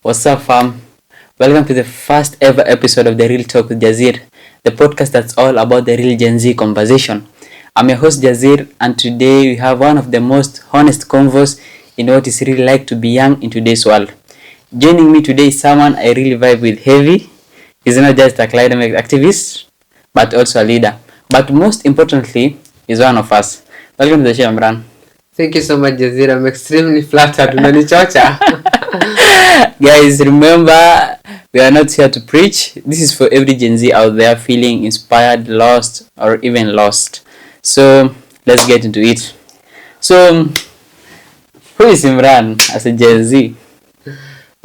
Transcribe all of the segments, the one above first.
What's up, fam? Welcome to the first ever episode of The Real Talk with Jazir, the podcast that's all about the real Gen Z conversation. I'm your host, Jazir, and today we have one of the most honest convos in what it's really like to be young in today's world. Joining me today is someone I really vibe with heavy. He's not just a climate activist, but also a leader. But most importantly, he's one of us. Welcome to the show, Omran. Thank you so much, Jazir. I'm extremely flattered. Unanichocha. Guys, remember, we are not here to preach. This is for every Gen Z out there feeling inspired, lost, or even lost. So, let's get into it. So, who is Imran as a Gen Z?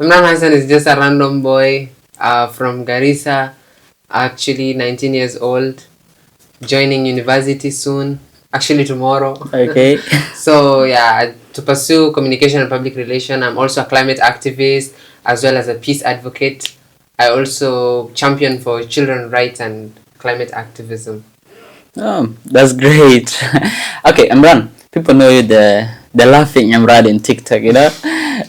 Omran Hassan is just a random boy from Garissa, actually 19 years old, joining university soon, actually tomorrow. Okay. So, to pursue communication and public relation, I'm also a climate activist as well as a peace advocate. I also champion for children's rights and climate activism. Oh, that's great. Okay, Imran, people know you the laughing Imran in TikTok,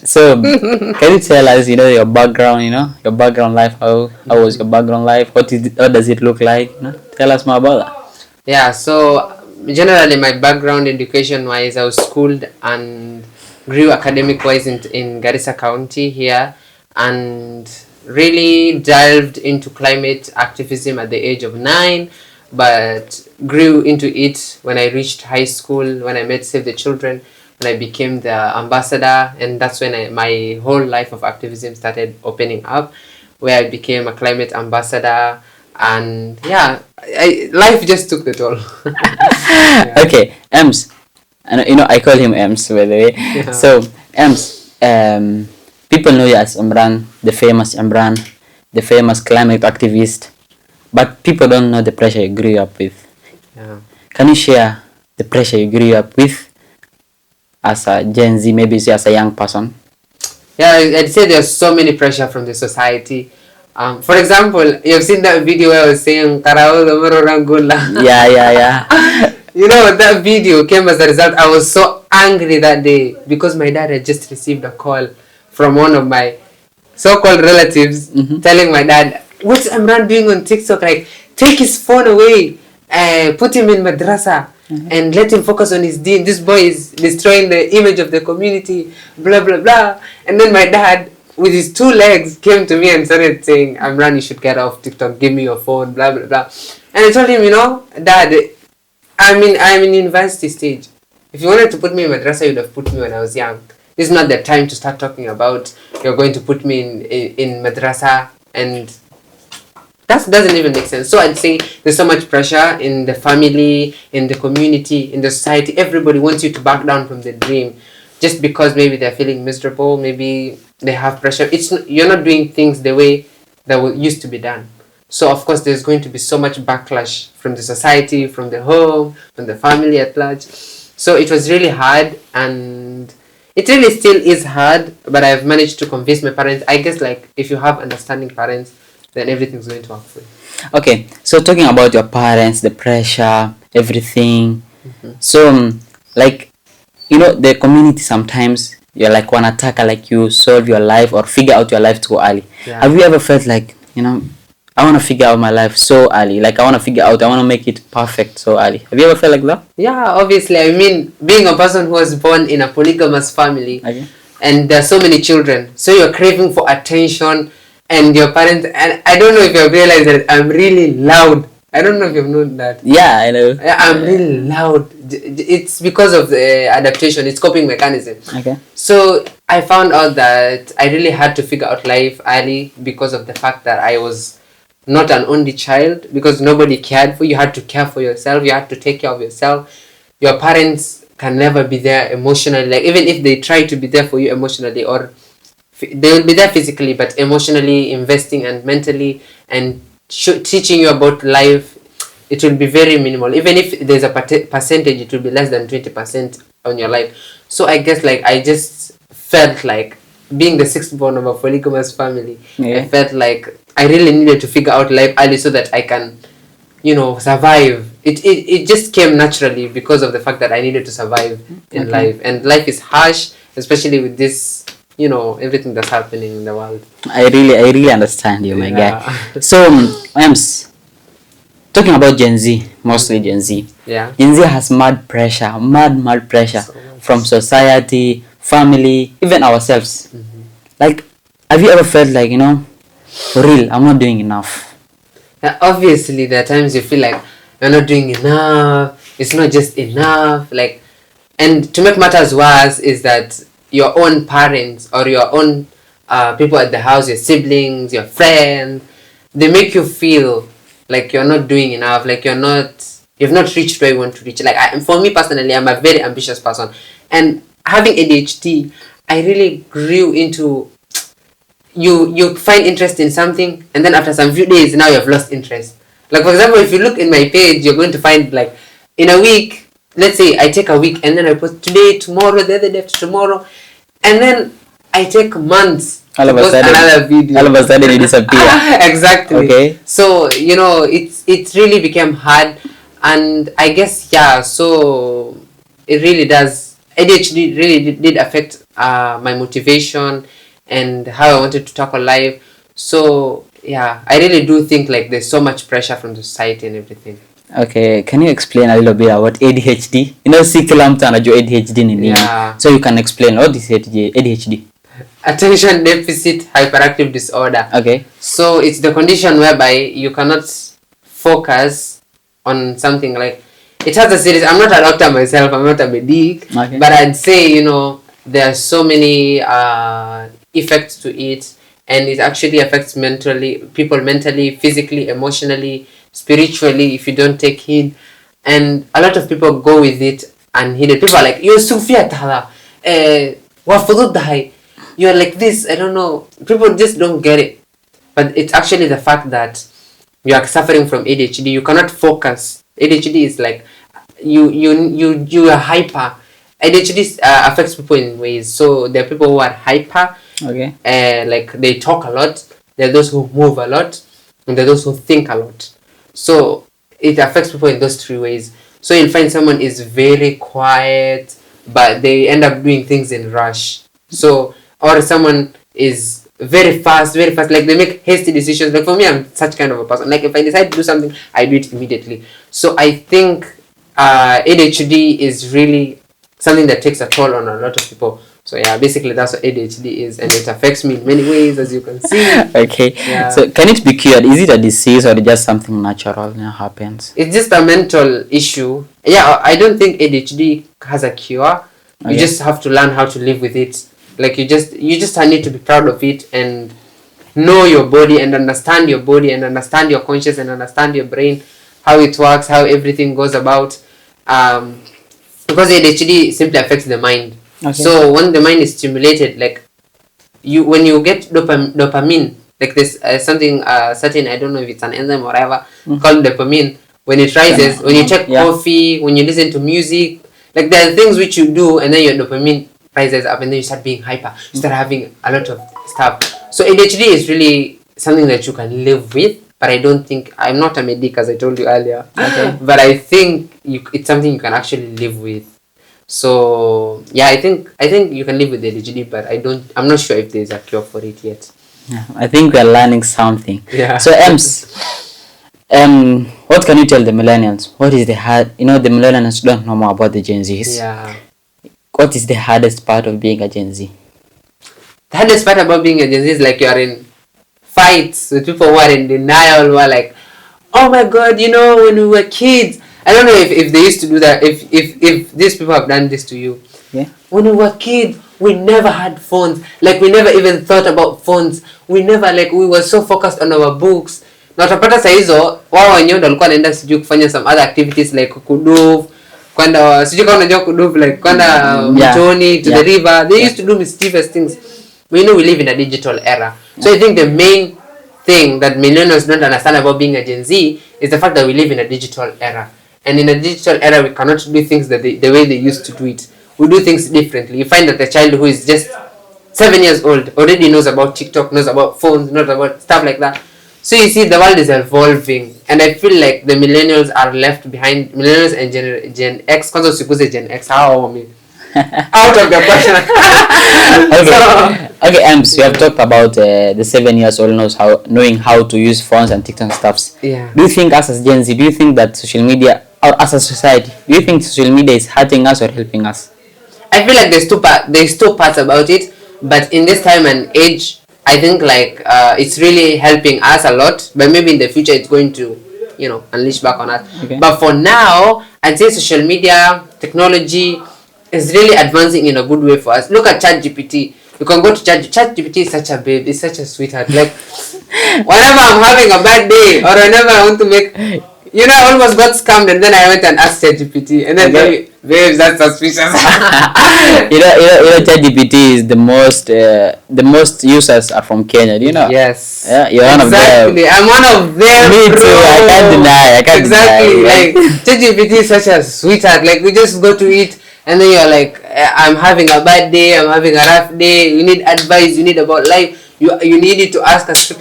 So, can you tell us, your background, your background life? How was your background life? What does it look like? Tell us more about that. Yeah, so generally my background education wise, I was schooled and grew academic wise in Garissa County here, and really delved into climate activism at the age of 9, but grew into it when I reached high school, when I met Save the Children, when I became the ambassador, and that's when my whole life of activism started opening up, where I became a climate ambassador. And life just took the toll. Yeah. Okay, Ems, and I call him Ems, by the way. Yeah. So Ems, people know you as Omran, the famous Omran, the famous climate activist, but people don't know the pressure you grew up with. Yeah. Can you share the pressure you grew up with as a Gen Z, maybe as a young person? Yeah, I'd say there's so many pressure from the society. For example, you've seen that video where I was saying Yeah. That video came as a result. I was so angry that day because my dad had just received a call from one of my so-called relatives, telling my dad, "What's Imran doing on TikTok? Like, take his phone away, put him in madrasa, and let him focus on his deen. This boy is destroying the image of the community, blah blah blah." And then my dad, with his 2 legs, came to me and started saying, "Imran, you should get off TikTok, give me your phone, blah blah blah." And I told him, Dad, I'm in university stage. If you wanted to put me in madrasa, you'd have put me when I was young. This is not the time to start talking about you're going to put me in madrasa, and that doesn't even make sense. So I'd say there's so much pressure in the family, in the community, in the society. Everybody wants you to back down from the dream just because maybe they're feeling miserable, maybe they have pressure. You're not doing things the way that used to be done. So of course there's going to be so much backlash from the society, from the home, from the family at large. So it was really hard, and it really still is hard, but I've managed to convince my parents. I guess like if you have understanding parents, then everything's going to work for you. Okay, so talking about your parents, the pressure, everything. So the community sometimes you're like one attacker, like you solve your life or figure out your life too early. Yeah. Have you ever felt like, I want to figure out my life so early, like I want to make it perfect so early? Have you ever felt like that? Yeah, obviously. I mean, being a person who was born in a polygamous family, okay, and there are so many children, so you're craving for attention, and your parents, and I don't know if you've realized that I'm really loud. I don't know if you've known that. Yeah, I know. I'm really loud. It's because of the adaptation. It's coping mechanism. Okay. So I found out that I really had to figure out life early because of the fact that I was not an only child, because nobody cared for you. You had to care for yourself. You had to take care of yourself. Your parents can never be there emotionally. Like, even if they try to be there for you emotionally, or they will be there physically, but emotionally investing and mentally and teaching you about life, it will be very minimal. Even if there's a percentage, it will be less than 20% on your life. So I guess like I just felt like, being the sixth born of a polygamous family, I felt like I really needed to figure out life early so that I can, survive. It just came naturally because of the fact that I needed to survive in life. And life is harsh, especially with this everything that's happening in the world. I really understand you, my Yeah. guy. So, Ems, talking about Gen Z, mostly Gen Z. Yeah. Gen Z has mad pressure, mad pressure So much. from society, family, even ourselves. Like, have you ever felt like, for real, I'm not doing enough? Obviously, there are times you feel like you're not doing enough. It's not just enough. Like, and to make matters worse is that your own parents or your own people at the house, your siblings, your friends, they make you feel like you're not doing enough. Like you've not reached where you want to reach. Like for me personally, I'm a very ambitious person, and having ADHD, I really grew into you find interest in something, and then after some few days now you've lost interest. Like for example, if you look in my page, you're going to find like in a week, let's say I take a week and then I post today, tomorrow, the other day after tomorrow, and then I take months All to of a post sudden, another video. all of a sudden you disappear. Exactly. Okay. So it really became hard, and I guess so it really does. ADHD really did affect my motivation and how I wanted to tackle life. So yeah, I really do think like there's so much pressure from the society and everything. Okay, can you explain a little bit about ADHD? Si kila mtu anajua ADHD ni nini. Yeah. So you can explain what is ADHD? Attention deficit hyperactive disorder. Okay. So it's the condition whereby you cannot focus on something. Like it has a series. I'm not a doctor myself. I'm not a medic. Okay. But I'd say there are so many effects to it, and it actually affects people mentally, physically, emotionally, spiritually if you don't take heed. And a lot of people go with it unheeded. People are like, you're Sufia Tala, you're like this, I don't know. People just don't get it. But it's actually the fact that you are suffering from ADHD. You cannot focus. ADHD is like you are hyper. ADHD affects people in ways. So there are people who are hyper. Okay. Like they talk a lot. There are those who move a lot, and there are those who think a lot. So it affects people in those three ways. So you'll find someone is very quiet, but they end up doing things in rush. So or someone is very fast, like they make hasty decisions. Like for me, I'm such kind of a person. Like if I decide to do something, I do it immediately. So I think ADHD is really something that takes a toll on a lot of people. So yeah, basically that's what ADHD is, and it affects me in many ways, as you can see. Okay. Yeah. So can it be cured? Is it a disease or just something natural happens? It's just a mental issue. Yeah, I don't think ADHD has a cure. Okay. You just have to learn how to live with it. Like you just need to be proud of it and know your body and understand your body and understand your conscious and understand your brain, how it works, how everything goes about. Because ADHD simply affects the mind. Okay. So when the mind is stimulated, like when you get dopamine, like this something certain, I don't know if it's an enzyme or whatever, called dopamine. When it rises, when you take coffee, when you listen to music, like there are things which you do, and then your dopamine rises up, and then you start being hyper. You start having a lot of stuff. So ADHD is really something that you can live with, but I don't think, I'm not a medic as I told you earlier. Okay. But I think it's something you can actually live with. So yeah, I think you can live with ADHD, but I'm not sure if there's a cure for it yet. Yeah, I think we're learning something. Yeah. So what can you tell the millennials? What is the hard? The millennials don't know more about the Gen Zs. Yeah. What is the hardest part of being a Gen Z? The hardest part about being a Gen Z is like you are in fights with people who are in denial, who are like, oh my god, when we were kids. I don't know if they used to do that, if these people have done this to you. Yeah. When we were kids, we never had phones. Like we never even thought about phones. We never, like, we were so focused on our books. Na utapata saa hizo wao wenyewe ndio walikuwa wanaenda sijui kufanya some other activities like kudove, kwenda sijui kama unajua kudove, like kwenda mtoni to the river. They used to do mischievous things. We know we live in a digital era. So I think the main thing that millennials don't understand about being a Gen Z is the fact that we live in a digital era. And in a digital era, we cannot do things the way they used to do it. We do things differently. You find that the child who is just 7 years old already knows about TikTok, knows about phones, knows about stuff like that. So you see, the world is evolving, and I feel like the millennials are left behind. Millennials and Gen X, kwanza usikuze Gen X, how me. out of the question. Okay, Ems, we have talked about the 7 years old knowing how to use phones and TikTok stuffs. Yeah. Do you think us as Gen Z, do you think that social media, or as a society, do you think social media is hurting us or helping us? I feel like there's two parts about it, but in this time and age, I think like it's really helping us a lot, but maybe in the future it's going to, unleash back on us. Okay. But for now, I'd say social media technology is really advancing in a good way for us. Look at ChatGPT. You can go to ChatGPT is such a babe, it's such a sweetheart. Like whenever I'm having a bad day or whenever I want to make, I almost got scammed and then I went and asked ChatGPT and then babe, that's suspicious. ChatGPT is the most users are from Kenya. Do you know? Yes. Yeah, you're one of them. Exactly. I'm one of them. Me too. I can't deny. Exactly. Deny. Like ChatGPT is such a sweetheart. Like we just go to it and then you're like, I'm having a bad day. I'm having a rough day. You need advice. You need about life. You need it to ask us.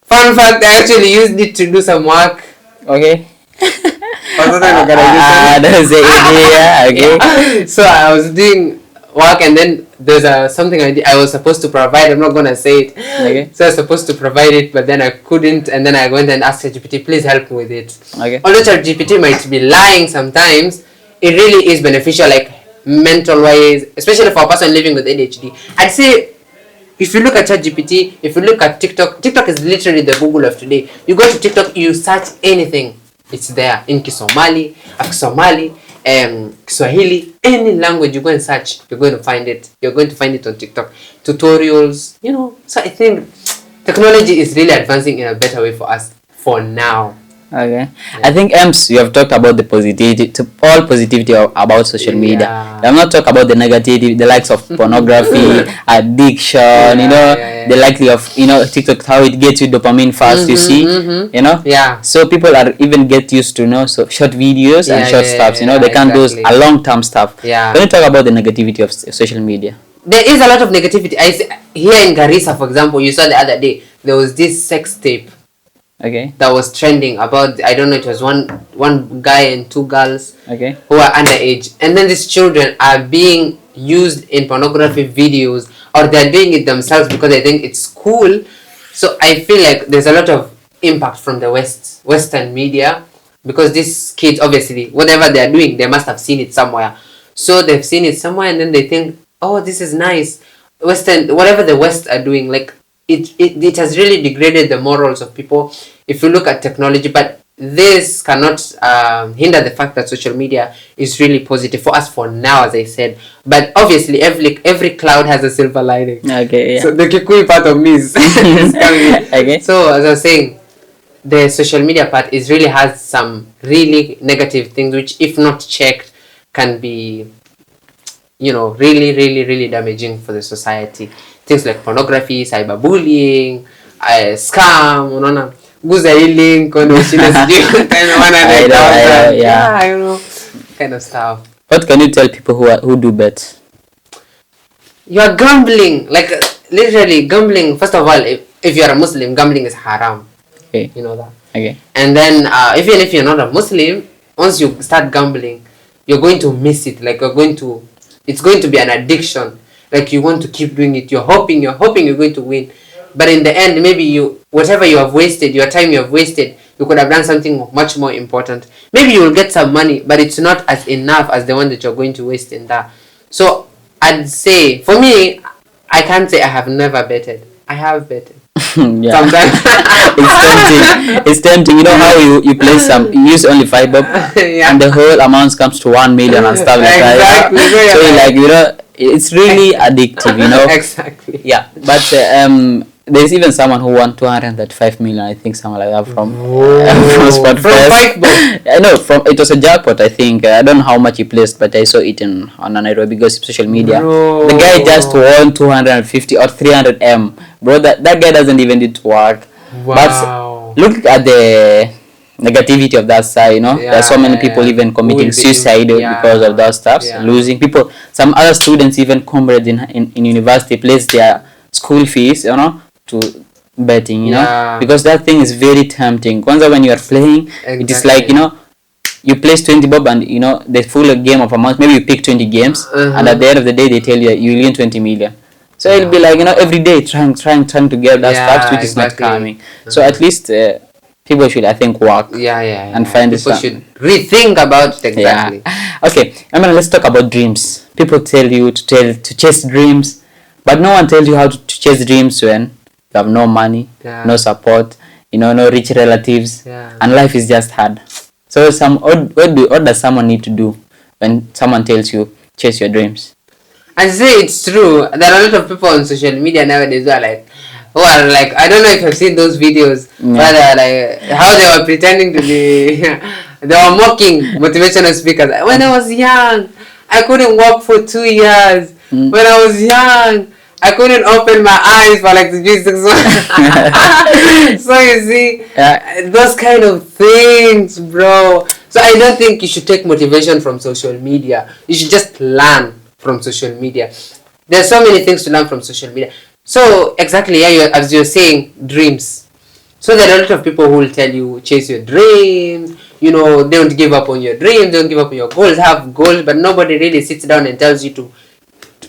Fun fact: I actually used it to do some work. Okay. That's the idea. Okay. Yeah. So I was doing work and then there's something I was supposed to provide. I'm not gonna say it. Okay. So I was supposed to provide it, but then I couldn't, and then I went and asked ChatGPT, please help me with it. Okay. Although ChatGPT might be lying sometimes, it really is beneficial, like mental wise, especially for a person living with ADHD. I'd say if you look at ChatGPT, if you look at TikTok is literally the Google of today. You go to TikTok, you search anything, it's there in Kisomali, Akisomali, Kiswahili, any language you go and search, you're going to find it. You're going to find it on TikTok. Tutorials, So I think technology is really advancing in a better way for us for now. Okay. Yeah. I think you have talked about the positivity about social media. Yeah. I'm not talking about the negativity, the likes of pornography, addiction, the likely of TikTok, how it gets you dopamine fast, you see, Yeah. So people are even get used to so short videos and short stuff, they can't do a long term stuff. Yeah. When you talk about the negativity of social media, there is a lot of negativity. Here in Garissa, for example, you saw the other day there was this sex tape. Okay. That was trending about, I don't know, it was one guy and two girls, okay, who are underage, and then these children are being used in pornography videos, or they're doing it themselves because they think it's cool. So I feel like there's a lot of impact from the Western media, because these kids, obviously, whatever they're doing, they must have seen it somewhere. So they've seen it somewhere and then they think, oh, this is nice. Whatever the West are doing, like it has really degraded the morals of people if you look at technology. But this cannot hinder the fact that social media is really positive for us for now, as I said. But obviously every cloud has a silver lining. Okay, yeah. So the Kikuyu part of me is coming. Okay. So as I was saying, the social media part really has some really negative things which, if not checked, can be really, really, really damaging for the society. Things like pornography, cyberbullying, scam, guza hii link, kind of stuff. What can you tell people who do bet? You are gambling, like literally gambling. First of all, if you are a Muslim, gambling is haram. Okay. You know that. Okay. And then even if you're not a Muslim, once you start gambling, you're going to miss it. Like it's going to be an addiction. Like you want to keep doing it. You're hoping you're going to win. But in the end, maybe whatever you have wasted, your time you have wasted, you could have done something much more important. Maybe you will get some money, but it's not as enough as the one that you're going to waste in that. So I'd say, for me, I can't say I have never betted. I have betted. Yeah. Sometimes. It's tempting. You know how you play you use only 5 bob, Yeah. and the whole amount comes to 1 million and stuff like Exactly. that. So like it's really addictive. Exactly. Yeah. But there's even someone who won 235 million, I think, something like that from Sport From Fest. 5 bob. I know it was a jackpot, I think. I don't know how much he placed, but I saw it on a Nairobi gossip social media. Bro. The guy just won 250 or 300 M. Bro, that guy doesn't even need to work. Wow. But look at the negativity of that side, there are so many people even committing suicide because of that stuff, losing people. Some other students, even comrades in university, place their school fees, to betting, because that thing is very tempting. Once when you are playing, it is like, you place 20 bob and the full game of amount, maybe you pick 20 games, and at the end of the day they tell you you win 20 million. So it'll be like every day trying to get that stuff, which is not coming. So at least people should, I think, work and find this. People should rethink about it. Exactly. Okay, let's talk about dreams. People tell you to chase dreams, but no one tells you how to chase dreams when you have no money, no support, no rich relatives, and life is just hard. So what does someone need to do when someone tells you chase your dreams? I say it's true. There are a lot of people on social media nowadays who are like, I don't know if you've seen those videos, where they're like, how they were pretending to be, they were mocking motivational speakers. When I was young, I couldn't walk for 2 years. When I was young, I couldn't open my eyes for like 6 months. So you see, those kind of things, bro. So I don't think you should take motivation from social media. You should just learn from social media. There's so many things to learn from social media. So exactly, as you're saying, dreams. So there are a lot of people who will tell you chase your dreams. Don't give up on your dreams. Don't give up on your goals. Have goals, but nobody really sits down and tells you to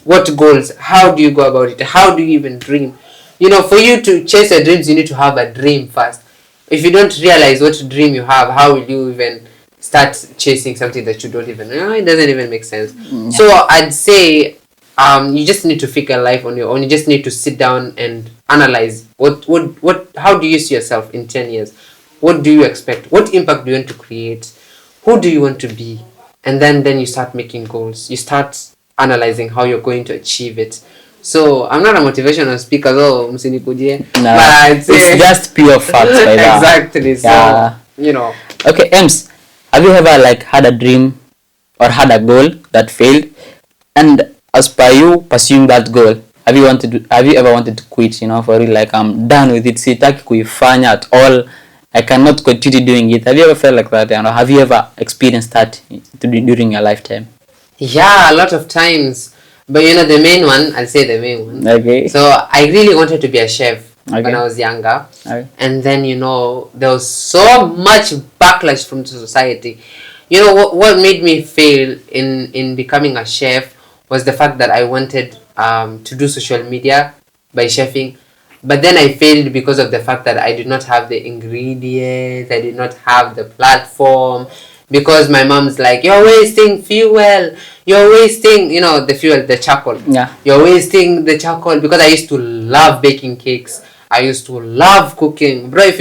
what goals. How do you go about it? How do you even dream? For you to chase your dreams, you need to have a dream first. If you don't realize what dream you have, how will you even start chasing something that you don't even know? It doesn't even make sense. So I'd say you just need to figure life on your own. You just need to sit down and analyze how do you see yourself in 10 years? What do you expect? What impact do you want to create? Who do you want to be? And then you start making goals. You start analyzing how you're going to achieve it. So I'm not a motivational speaker, msinikujie. No, but it's just pure facts like that. Exactly. So Okay, Ems, have you ever had a dream or had a goal that failed, and as per you pursuing that goal, have you ever wanted to quit? For real, like, I'm done with it. Sitaki kuifanya at all. I cannot continue doing it. Have you ever felt like that? Have you ever experienced that during your lifetime? Yeah, a lot of times. But the main one, I'll say the main one. Okay. So I really wanted to be a chef when I was younger. Okay. And then, there was so much backlash from society. What made me fail in becoming a chef was the fact that I wanted to do social media by chefing. But then I failed because of the fact that I did not have the ingredients. I did not have the platform. Because my mom's like, you're wasting fuel. You're wasting, the fuel, the charcoal. Yeah. You're wasting the charcoal. Because I used to love baking cakes. I used to love cooking. Bro, if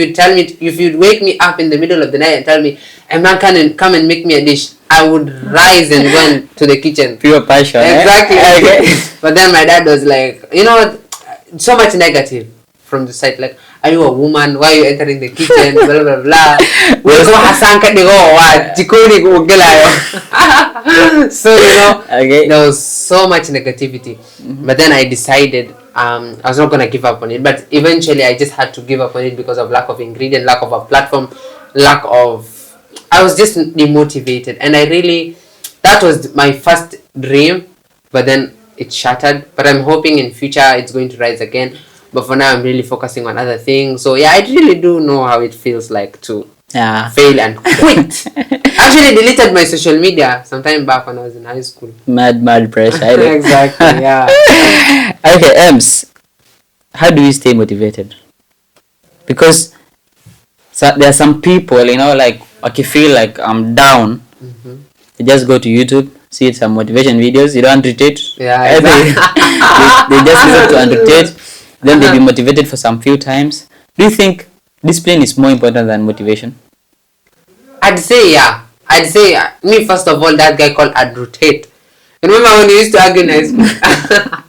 you'd wake me up in the middle of the night and tell me, man, come and make me a dish, I would rise and run to the kitchen. Pure passion. Exactly. Okay. But then my dad was like, so much negative from the side, like, are you a woman? Why are you entering the kitchen? Blah blah blah. So Okay. there was so much negativity. But then I decided I was not gonna give up on it. But eventually I just had to give up on it because of lack of ingredient, lack of a platform, I was just demotivated, and that was my first dream, but then it shattered. But I'm hoping in future it's going to rise again. But for now, I'm really focusing on other things. So yeah, I really do know how it feels like to fail and quit. Actually deleted my social media sometime back when I was in high school. Mad pressure. Exactly, yeah. Okay, Ems, how do you stay motivated? Because there are some people, like you feel like I'm down, you just go to YouTube, see some motivation videos, you don't annotate. Yeah, exactly. they just listen to annotate, then they be motivated for some few times. Do you think discipline is more important than motivation? I'd say yeah. Me, first of all, that guy called annotate. Remember when you used to argue in high school?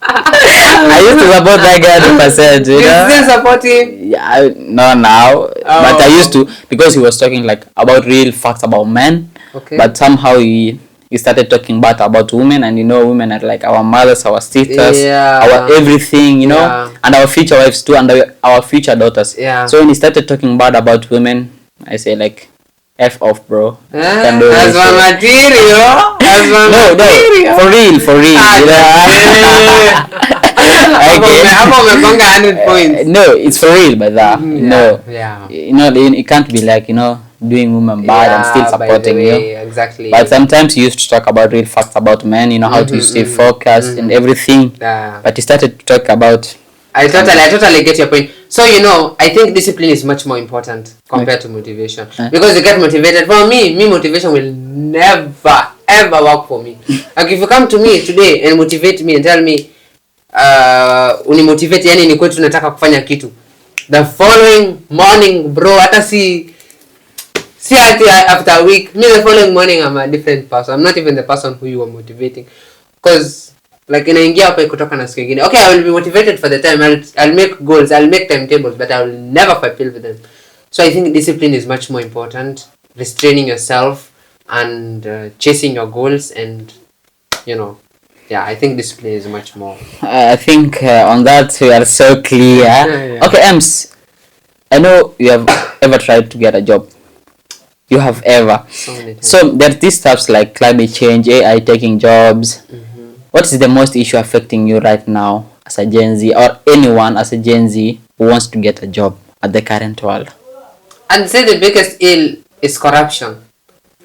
I used to support that guy 100%. You still support him? Yeah, no now. But I used to, because he was talking like about real facts about men. Okay. But somehow he started talking bad about women, and women are like our mothers, our sisters, our everything, and our future wives too, and our future daughters. Yeah. So when he started talking bad about women, I say like, F off, bro. That's my material. No, for real. Okay. No, it's for real, but Yeah. it can't be like, doing women bad and still supporting you. Exactly. But sometimes you used to talk about real facts about men, how to stay focused and everything. But you started to talk about... I totally get your point. So, I think discipline is much more important compared to motivation. Because you get motivated. For me, motivation will never, ever work for me. Like, if you come to me today and motivate me and tell me, unimotivate, yani ni kwetu nataka kufanya kitu. The following morning, bro, hata see after a week, me the following morning, I'm a different person. I'm not even the person who you are motivating. Because... like inaingia hapa kutoka na siku nyingine. Okay, I will be motivated for the time. I'll make goals, I'll make timetables, but I will never fulfill with them. So I think discipline is much more important. Restraining yourself and chasing your goals, and I think discipline is much more. I think on that we are so clear. Yeah. Okay, Ems, I know you have ever tried to get a job. You have ever. So there's these stuffs like climate change, AI taking jobs. What is the most issue affecting you right now as a Gen Z, or anyone as a Gen Z who wants to get a job at the current world? I'd say the biggest ill is corruption.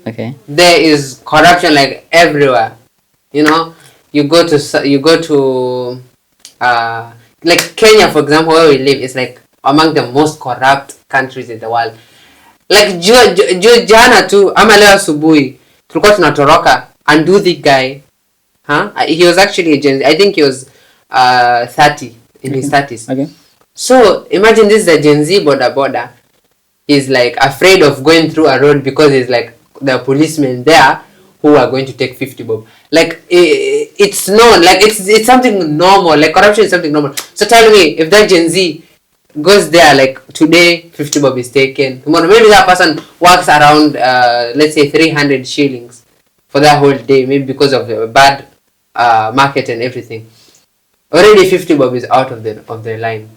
Okay. There is corruption like everywhere. You go to like Kenya, for example, where we live, is like among the most corrupt countries in the world. Like jana tu ama leo asubuhi tulikuwa tunatoroka and do the guy. He was actually a Gen Z. I think he was 30, in his 30s. Okay. So imagine this is a Gen Z border. He's like afraid of going through a road because he's like the policemen there who are going to take 50 bob. Like it's known, like it's something normal. Like corruption is something normal. So tell me, if that Gen Z goes there, like today 50 bob is taken, tomorrow maybe that person works around let's say 300 shillings for that whole day, maybe because of the bad market and everything. Already 50 bob is out of the line.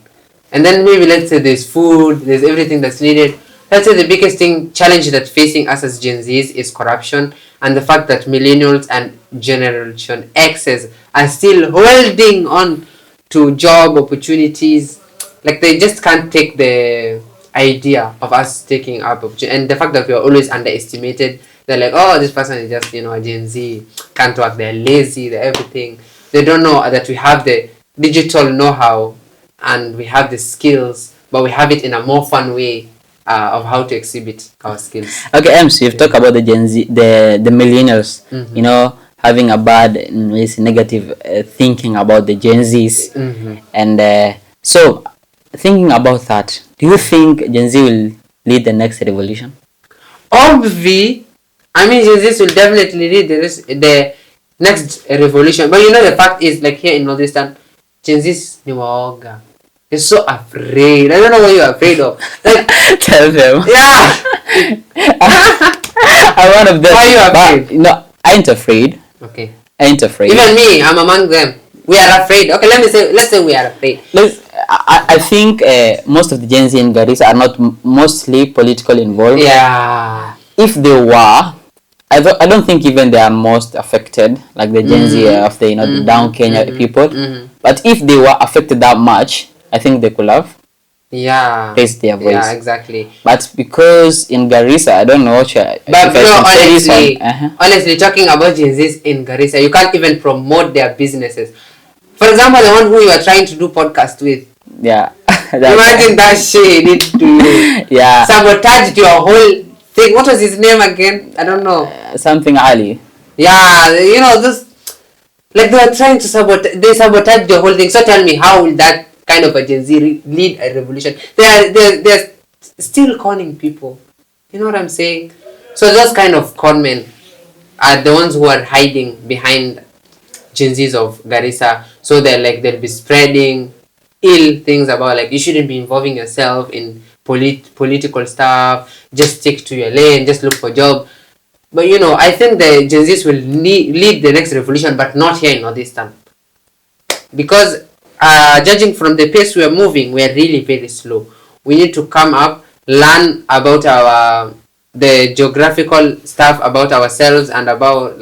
And then maybe let's say there's food, there's everything that's needed. Let's say the biggest challenge that's facing us as Gen Zs is corruption, and the fact that millennials and Generation X's are still holding on to job opportunities. Like they just can't take the idea of us taking up opportunity, and the fact that we are always underestimated. They're like, oh, this person is just, a Gen Z, can't work, they're lazy, they're everything. They don't know that we have the digital know-how and we have the skills, but we have it in a more fun way of how to exhibit our skills. Okay, Ems, you've talked about the Gen Z, the millennials, having a bad, negative thinking about the Gen Zs. And so, thinking about that, do you think Gen Z will lead the next revolution? Obviously, Gen Zs will definitely lead the next revolution. But the fact is, like here in Northeastern, Gen Zs ni waoga. They're so afraid. I don't know what you're afraid of. Like, tell them. Yeah. I'm one of them. Why are you afraid? I ain't afraid. Okay. I ain't afraid. Even me, I'm among them. We are afraid. Okay, let's say we are afraid. I think most of the Gen Z in Garissa are not mostly politically involved. Yeah. If they were, I don't think even they are most affected, like the Gen Z of the the down Kenya people. But if they were affected that much, I think they could have raised their voice. Yeah, exactly. But because in Garissa, I don't know. Honestly, talking about Gen Zs in Garissa, you can't even promote their businesses. For example, the one who you are trying to do podcast with. Yeah. Imagine that shit did to you. Yeah. Sabotaged your whole thing. What was his name again? I don't know. Something Ali. Yeah, this. Like they are trying to sabotage the whole thing. So tell me, how will that kind of a Gen Z lead a revolution? They're still conning people. You know what I'm saying? So those kind of conmen are the ones who are hiding behind Gen Zs of Garissa. So they'll be spreading ill things about like you shouldn't be involving yourself in political stuff. Just stick to your lane. Just look for a job. But I think the Gen Zs will lead the next revolution, but not here in Northeastern. Because judging from the pace we are moving, we are really very slow. We need to come up, learn about the geographical stuff about ourselves and about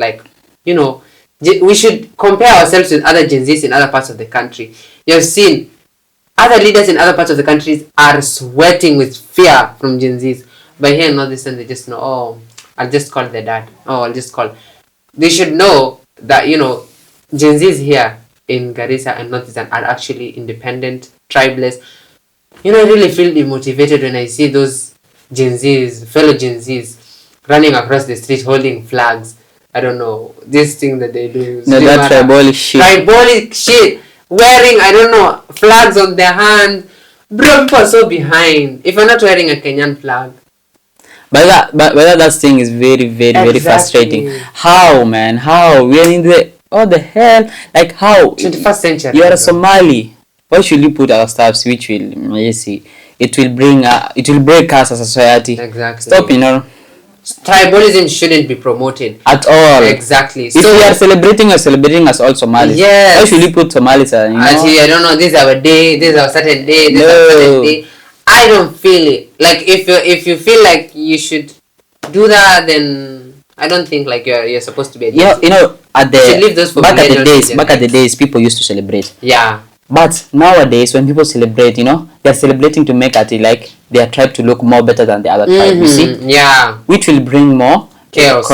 we should compare ourselves with other Gen Zs in other parts of the country. You have seen other leaders in other parts of the countries are sweating with fear from Gen Zs. by hearing all this, and they just know, oh, I'll just call their dad. Oh, I'll just call. They should know that, you know, Gen Zs here in Garissa and Northeastern are actually independent, tribeless. You know, I really feel demotivated when I see those Gen Zs, fellow Gen Zs, running across the street holding flags. I don't know, this thing that they do. No, that tribal shit. Tribal shit. Wearing, I don't know, flags on their hand. Bro, people are so behind. If you're not wearing a Kenyan flag. But that thing is very, very, very frustrating. How, man? How? We're in the... What the hell? Like, how? 21st century. You're a Somali. Why should you put our stuffs which will... You see, it will break us as a society. Exactly. Stop, you know. Tribalism shouldn't be promoted at all. Exactly. If we are celebrating as all Somalis, yes. Why should you put Somalis? Actually, I don't know. This is our day. This is our certain day. This is our certain day. I don't feel it. Like if you feel like you should do that, then I don't think like you're supposed to be. Yeah, you know, back at the days, people used to celebrate. Yeah. But nowadays, when people celebrate, you know, they're celebrating to make it like their tribe to look more better than the other tribe. You see? Yeah. Which will bring more chaos,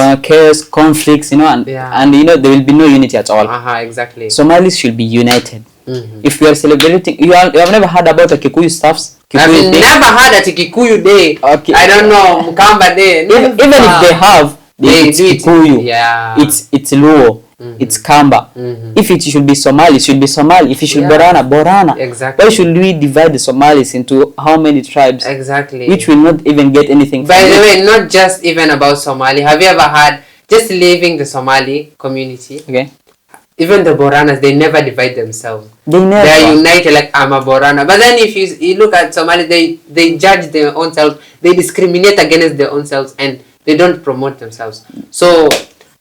conflicts, you know, and you know there will be no unity at all. Exactly. Somalis should be united. If you are celebrating, you have never heard about a Kikuyu stuffs. I've never heard a Kikuyu day. Okay. I don't know Mukamba day. Even if they have, it's Kikuyu. Yeah. It's Luo. It's Kamba. If it should be Somali, it should be Somali. If it should be Borana. Exactly. Why should we divide the Somalis into how many tribes? Exactly. Which will not even get anything. By the way, not just even about Somali. Have you ever had, just leaving the Somali community? Okay. Even the Boranas, they never divide themselves. They are united, like I'm a Borana. But then if you look at Somali, they judge their own selves. They discriminate against their own selves, and they don't promote themselves. So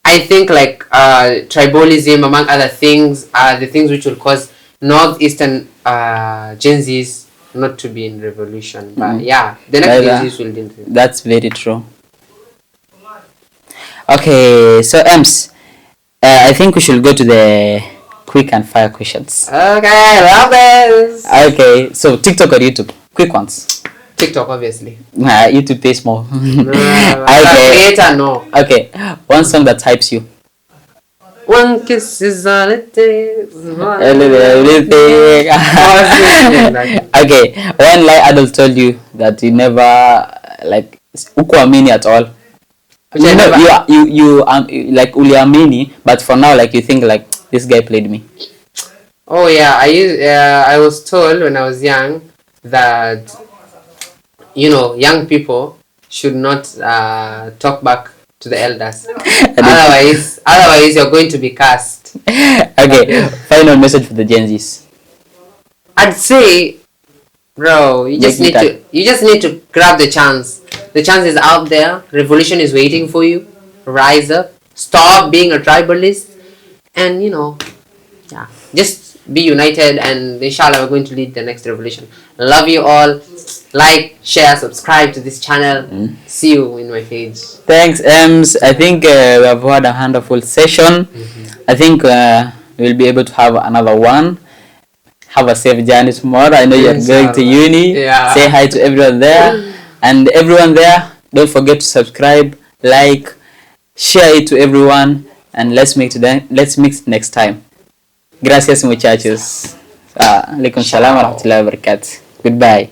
I think like tribalism, among other things, are the things which will cause Northeastern Gen Zs not to be in revolution. But yeah, the next Gen Zs will do it. That's very true. Okay, so Ems, I think we should go to the quick and fire questions. Okay, love this. Okay, so TikTok or YouTube? Quick ones. TikTok, obviously. YouTube pays more. Okay. Creator, no. Okay, one song that hypes you. One kiss is all it takes. Okay, one lie adult told you that you never like ukuamini at all. You know, you like uliamini, but for now, like you think like this guy played me. Oh yeah, I was told when I was young that, you know, young people should not talk back to the elders. otherwise you're going to be cast. Okay, final message for the Gen Zs. I'd say, bro, you just need to grab the chance. The chance is out there. Revolution is waiting for you. Rise up. Stop being a tribalist. And, you know, yeah, just be united, and inshallah we're going to lead the next revolution. Love you all. Like, share, subscribe to this channel. See you in my page. Thanks, Ems. I think we have had a wonderful session. I think we'll be able to have another one. Have a safe journey tomorrow. I know you're going to uni. Yeah. Say hi to everyone there. And everyone there, don't forget to subscribe, like, share it to everyone, and let's meet next time. Gracias muchachos. Alaikum salam wa rahmatullahi wa barakatuh. Goodbye.